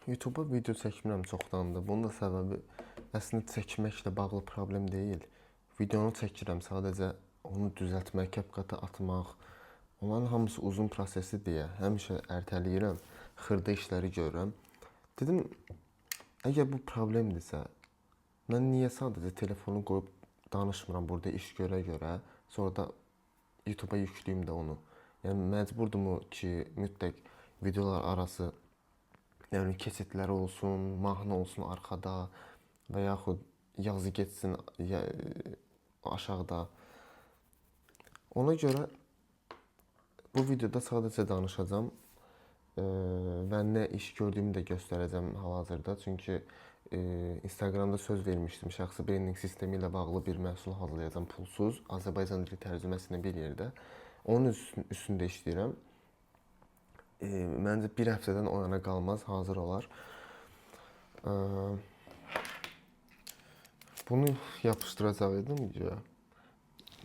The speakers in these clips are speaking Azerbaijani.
YouTube-a video çəkmirəm çoxdandır. Bunun da səbəbi əslində çəkməklə bağlı problem deyil. Videonu çəkirəm, sadəcə onu düzəltmək, CapCut-a atmaq, onların hamısı uzun prosesi deyə həmişə ertələyirəm, xırda işləri görürəm. Dedim, əgər bu problemdirsə, mən niyə sadəcə telefonu qoyub danışmıram burada iş görə, sonra da YouTube-a yükləyim də onu. Yəni məcburdumu ki, mütləq videolar arası yəni keçidləri olsun, mahnı olsun arxada və yaxud yazı getsin aşağıda. Ona görə bu videoda sadəcə danışacağam və nə iş gördüyümü də göstərəcəm hal-hazırda. Çünki Instagramda söz vermişdim, şəxsi brendinq sistemi ilə bağlı bir məhsul hazırlayacağam, pulsuz, Azərbaycan dili tərcüməsində bir yerdə. Onun üstündə işləyirəm. Məncə bir həftədən o yana qalmaz, hazır olar. Bunu yapışdıracaqdım videoya.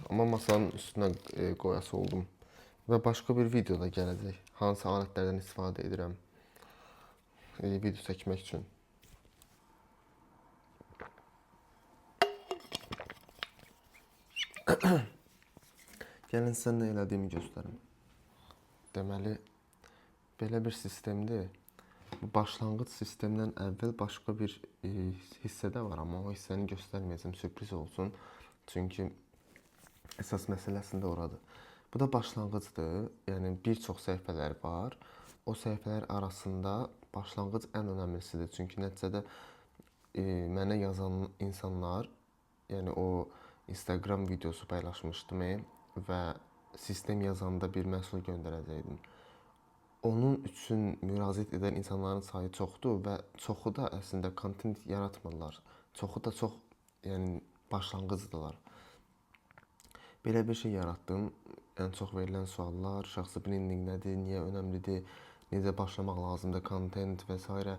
Amma masanın üstünə qoyası oldum. Və başqa bir videoda gələcək. Hansı alətlərdən istifadə edirəm video çəkmək üçün. Gəlin sizə nə elədiyimi göstərim. Deməli, belə bir sistemdir. Bu başlanğıc sistemdən əvvəl başqa bir hissədə var, amma o hissəni göstərməyəcəm, sürpriz olsun. Çünki əsas məsələsində oradır. Bu da başlanğıcdır. Yəni bir çox səhifələr var. O səhifələr arasında başlanğıc ən önəmlisidir. Çünki nəticədə mənə yazan insanlar, yəni o Instagram videosu paylaşmışdım və sistem yazanda bir məhsul göndərəcəkdim. Onun üçün müraciət edən insanların sayı çoxdur və çoxu da əslində kontent yaratmırlar. Çoxu da çox, yəni başlanğıcdırlar. Belə bir şey yaratdım. Ən çox verilən suallar, şəxsi brendinq nədir, niyə önəmlidir, necə başlamaq lazımdır, kontent və s.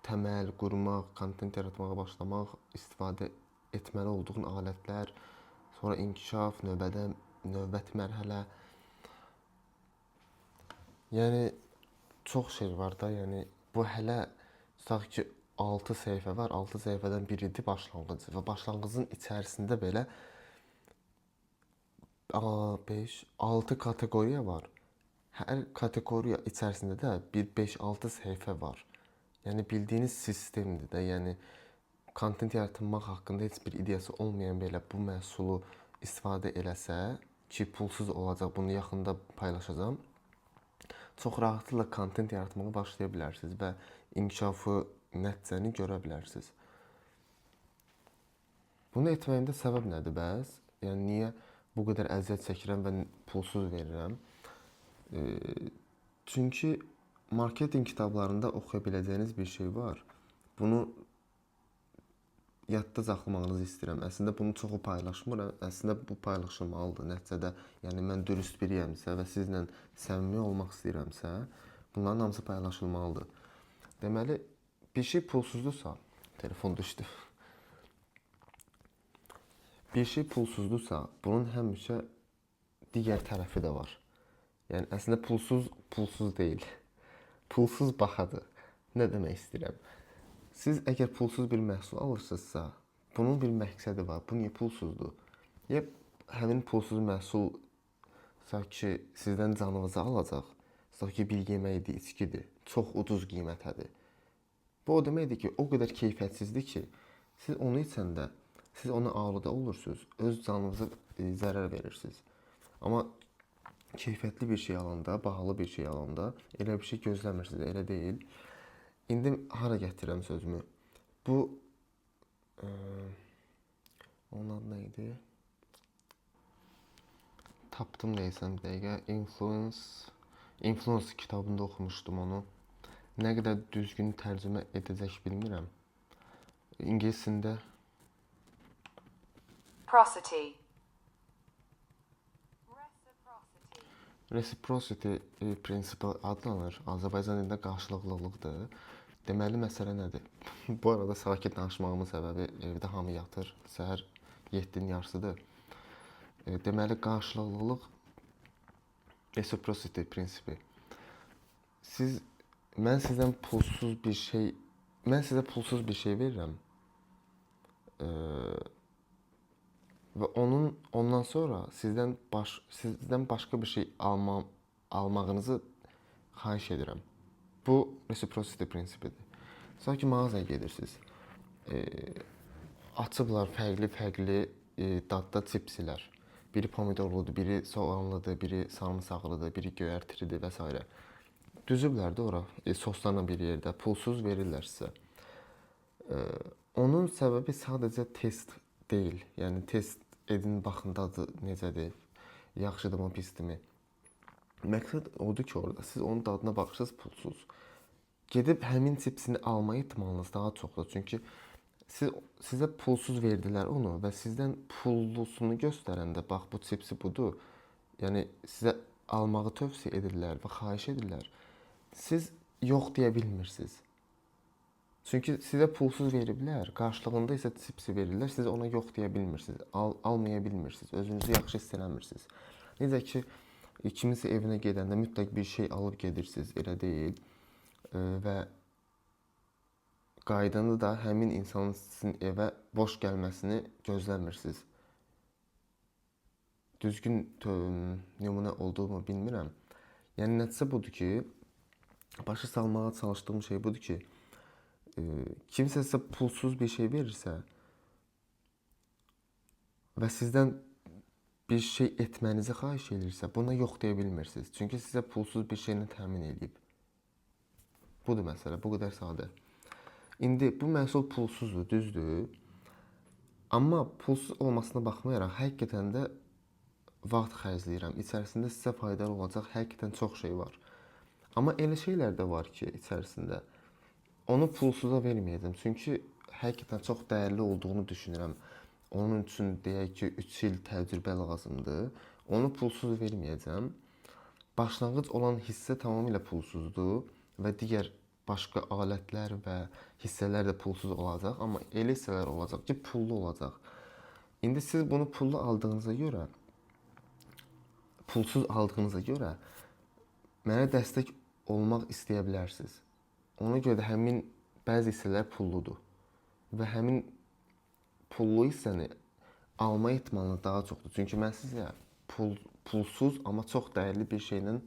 Təməl qurmaq, kontent yaratmağa başlamaq, istifadə etməli olduğun alətlər, sonra inkişaf, növbəti mərhələ. Yəni çox şey var da, yəni bu hələ tutaq ki 6 səhifə var. 6 səhifədən biridir başlanğıc və başlanğıcın içərisində belə 5-6 kateqoriya var. Hər kateqoriya içərisində də bir 5-6 səhifə var. Yəni bildiyiniz sistemdir də. Yəni kontent yaratmaq haqqında heç bir ideyası olmayan belə bu məhsulu istifadə eləsə ki, pulsuz olacaq, bunu yaxında paylaşacağam. Çox rahatlıqla kontent yaratmağa başlaya bilərsiniz və inkişafı, nəticəni görə bilərsiniz. Bunu etməyimdə səbəb nədir bəs? Yəni niyə bu qədər əziyyət çəkirəm və pulsuz verirəm? Çünki marketinq kitablarında oxuya biləcəyiniz bir şey var. Bunu yadda saxlamağınızı istəyirəm. Əslində bunu çoxu paylaşmır. Əslində bu paylaşılmalıdır. Nəticədə, yəni mən dürüst biriyəmsə və sizlə səmimi olmaq istəyirəmsə, bunların hamısı paylaşılmalıdır. Deməli, bir şey pulsuzdursa, telefon düşdü. Bir şey pulsuzdursa, bunun həmişə digər tərəfi də var. Yəni əslində pulsuz deyil. Pulsuz baxadır. Nə demək istəyirəm? Siz əgər pulsuz bir məhsul alırsınızsa, bunun bir məqsədi var. Bu niyə pulsuzdur? Ya həmin pulsuz məhsul ki, sizdən canınızı alacaq, ki, bir yeməkdir, içkidir, çox ucuz qiymətədir. Bu o deməkdir ki, o qədər keyfiyyətsizdir ki, siz onu içəndə, siz ona aludə olursunuz, öz canınıza zərər verirsiniz. Amma keyfiyyətli bir şey alanda, bahalı bir şey alanda elə bir şey gözləmirsiniz, elə deyil. İndi hara gətirirəm sözümü? Bu onun adı nə idi? Tapdım neysən bir dəqiqə. Influence kitabında oxumuşdum onu. Nə qədər düzgün tərcümə edəcək bilmirəm. İngiliscində Reciprocity prinsipi adlanır. Azərbaycan dilində qarşılıqlılıqdır. Deməli, məsələ nədir? Bu arada sakit danışmağımın səbəbi evdə hamı yatır. Səhər 7-nin yarısıdır. Deməli, qarşılıqlılıq, reciprocity prinsipi. Siz Mən sizə pulsuz bir şey verirəm. Və ondan sonra sizdən başqa bir şey almağınızı xahiş edirəm. Bu reciprocity prinsipidir. Sanki mağazaya gedirsiniz. Açıblar fərqli dadda çipslər. Biri pomidorludur, biri soğanlıdır, biri sarımsaqlıdır, biri göyərtilidir və s. Düzüblər də ora, soslarla bir yerdə pulsuz verirlər sizə. Onun səbəbi sadəcə test deyil. Yəni test edin, baxın dadı necədir, yaxşıdırmı, pisdirmi? Məqsəd odur ki, orada siz onun dadına baxırsınız pulsuz. Gedib həmin çipsini alma ehtimalınız daha çoxdur. Çünki sizə pulsuz verdilər onu və sizdən pullusunu göstərəndə bax bu çipsi budur. Yəni sizə almağı tövsiyə edirlər və xahiş edirlər. Siz yox deyə bilmirsiniz. Çünki sizə pulsuz veriblər, qarşılığında isə çipsi verirlər, siz ona yox deyə bilmirsiniz, almaya bilmirsiniz, özünüzü yaxşı hiss eləmirsiniz. Necə ki, kiminsə evinə gedəndə mütləq bir şey alıb gedirsiniz, elə deyil. Və qaydanda da həmin insanın sizin evə boş gəlməsini gözləmirsiniz. Düzgün nümunə olduğumu bilmirəm. Yəni nəticə budur ki, başa salmağa çalışdığım şey budur ki, kimsə sizə pulsuz bir şey verirsə və sizdən bir şey etmənizi xahiş edirsə, buna yox deyə bilmirsiniz. Çünki sizə pulsuz bir şeylə təmin edib. Budur məsələ, bu qədər sadə. İndi bu məhsul pulsuzdur, düzdür. Amma pulsuz olmasına baxmayaraq həqiqətən də vaxt xərcləyirəm. İçərisində sizə faydalı olacaq həqiqətən çox şey var. Amma elə şeylər də var ki, içərisində onu pulsuza verməyəcəm. Çünki həqiqətən çox dəyərli olduğunu düşünürəm. Onun üçün deyək ki, 3 il təcrübə lazımdır. Onu pulsuz verməyəcəm. Başlanğıc olan hissə tamamilə pulsuzdur və digər başqa alətlər və hissələr də pulsuz olacaq. Amma elə hissələr olacaq ki, pullu olacaq. İndi siz bunu pullu aldığınıza görə, pulsuz aldığınıza görə mənə dəstək olmaq istəyə bilərsiniz. Ona görə də həmin bəzi hissələr pulludur. Və həmin pullu hissəni alma ehtimalınız daha çoxdur. Çünki mən sizə pulsuz, amma çox dəyərli bir şeylə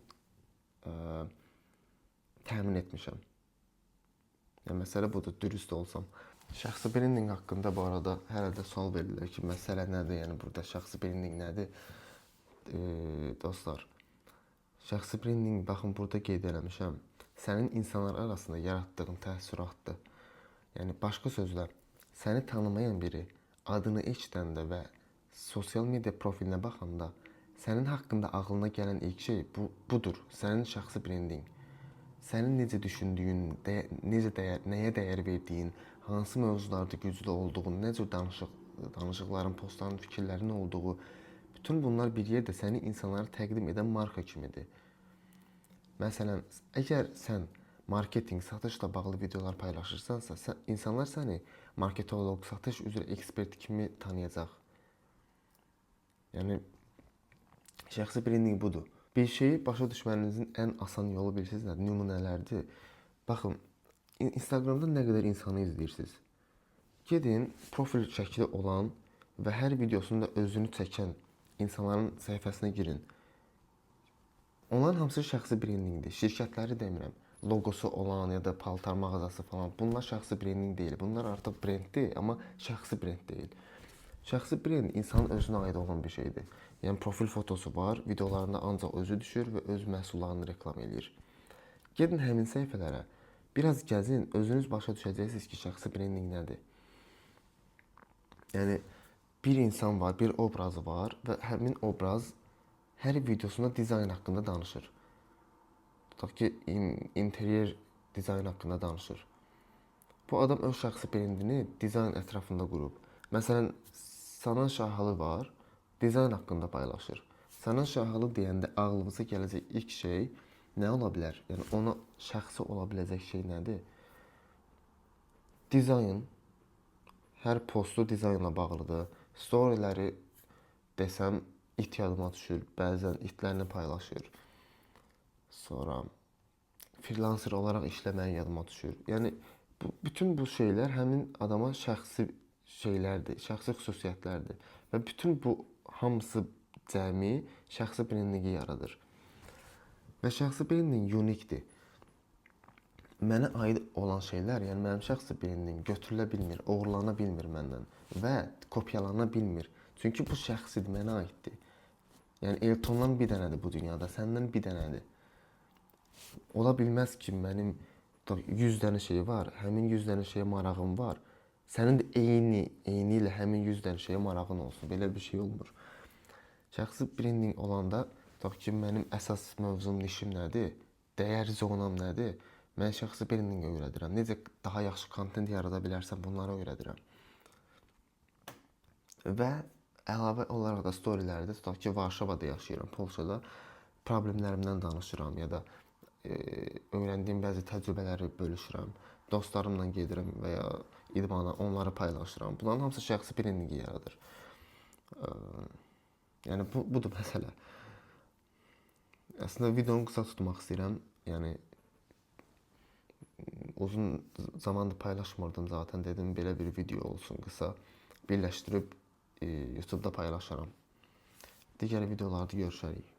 təmin etmişəm. Yəni, məsələ budur, dürüst olsam. Şəxsi brendinq haqqında bu arada hələ də sual verirlər ki, məsələ nədir? Yəni, burada şəxsi brendinq nədir? Dostlar, şəxsi brendinq, baxın, burada qeyd eləmişəm. Sənin insanlar arasında yaratdığın təəssüratdır. Yəni, başqa sözlə, səni tanımayan biri adını eşidəndə və sosial media profilinə baxanda sənin haqqında ağlına gələn ilk şey budur, sənin şəxsi brendinq. Sənin necə düşündüyün, nəyə dəyər verdiyin, hansı mövzularda güclü olduğun, nə cür danışıqların, postların, fikirlərin olduğu, bütün bunlar bir yerdə səni insanlara təqdim edən marka kimidir. Məsələn, əgər sən marketinq, satışla bağlı videolar paylaşırsansa, insanlar səni marketoloq, satış üzrə ekspert kimi tanıyacaq. Yəni, şəxsi brendinq budur. Bir şeyi başa düşmənizin ən asan yolu bilirsiniz nədir? Nümunələrdir. Baxın, Instagramda nə qədər insanı izləyirsiniz. Gedin, profil şəkli olan və hər videosunda özünü çəkən insanların səhifəsinə girin. Onların hamısı şəxsi brendinqdir. Şirkətləri demirəm. Logosu olan ya da paltar mağazası falan. Bunlar şəxsi brendinq deyil. Bunlar artıq brenddir, amma şəxsi brend deyil. Şəxsi brend insanın özünə aid olan bir şeydir. Yəni profil fotosu var, videolarında ancaq özü düşür və öz məhsullarını reklam edir. Gedin həmin səhifələrə, biraz gəzin, özünüz başa düşəcəksiniz ki, şəxsi brendinq nədir. Yəni bir insan var, bir obrazı var və həmin obraz hər videosunda dizayn haqqında danışır. Tutaq ki, interyer dizayn haqqında danışır. Bu adam öz şəxsi brendini dizayn ətrafında qurub. Məsələn, Sanan Şahalı var, dizayn haqqında paylaşır. Sanan Şahalı deyəndə ağlınıza gələcək ilk şey nə ola bilər? Yəni ona şəxsi ola biləcək şey nədir? Dizayn. Hər postu dizaynla bağlıdır. Storyləri desəm, it yadıma düşür. Bəzən itlərini paylaşır. Sonra freelancer olaraq işləməyi yadıma düşür. Yəni bütün bu şeylər həmin adama şəxsi şeylərdir, şəxsi xüsusiyyətlərdir və bütün bu hamısı cəmi şəxsi brendinqi yaradır. Və şəxsi brendinq unikdir. Mənə aid olan şeylər, yəni mənim şəxsi brendinqim götürülə bilmir, oğurlana bilmir məndən və kopyalana bilmir. Çünki bu şəxsidir, mənə aiddir. Yəni Eltondan bir dənədir bu dünyada, səndən bir dənədir. Ola bilməz ki, mənim 100 dənə şey var, həmin 100 dənə şeyə marağım var. Sənin də eyni ilə həmin 100 dənə şeyə marağın olsun. Belə bir şey olmur. Şəxsi brendinq olanda, tutaq ki, mənim əsas mövzum, nişim nədir? Dəyər zonam nədir? Mən şəxsi brendinqi öyrədirəm. Necə daha yaxşı kontent yarada bilərsən, bunları öyrədirəm. Və əlavə olaraq da storylərdə, tutaq ki, Varşavada yaşayıram, Polşada problemlərimdən danışıram ya da öyrəndiyim bəzi təcrübələri bölüşürəm. Dostlarımla gedirəm və ya idmana onları paylaşıram. Bunların hamısı şəxsi brendinqi yaradır. Yəni budur məsələ. Əslində videonu qısa tutmaq istəyirəm. Yəni uzun zamandır paylaşmırdım zaten. Dedim belə bir video olsun qısa. Birləşdirib YouTube'da paylaşaram. Digər videolarda görüşərik.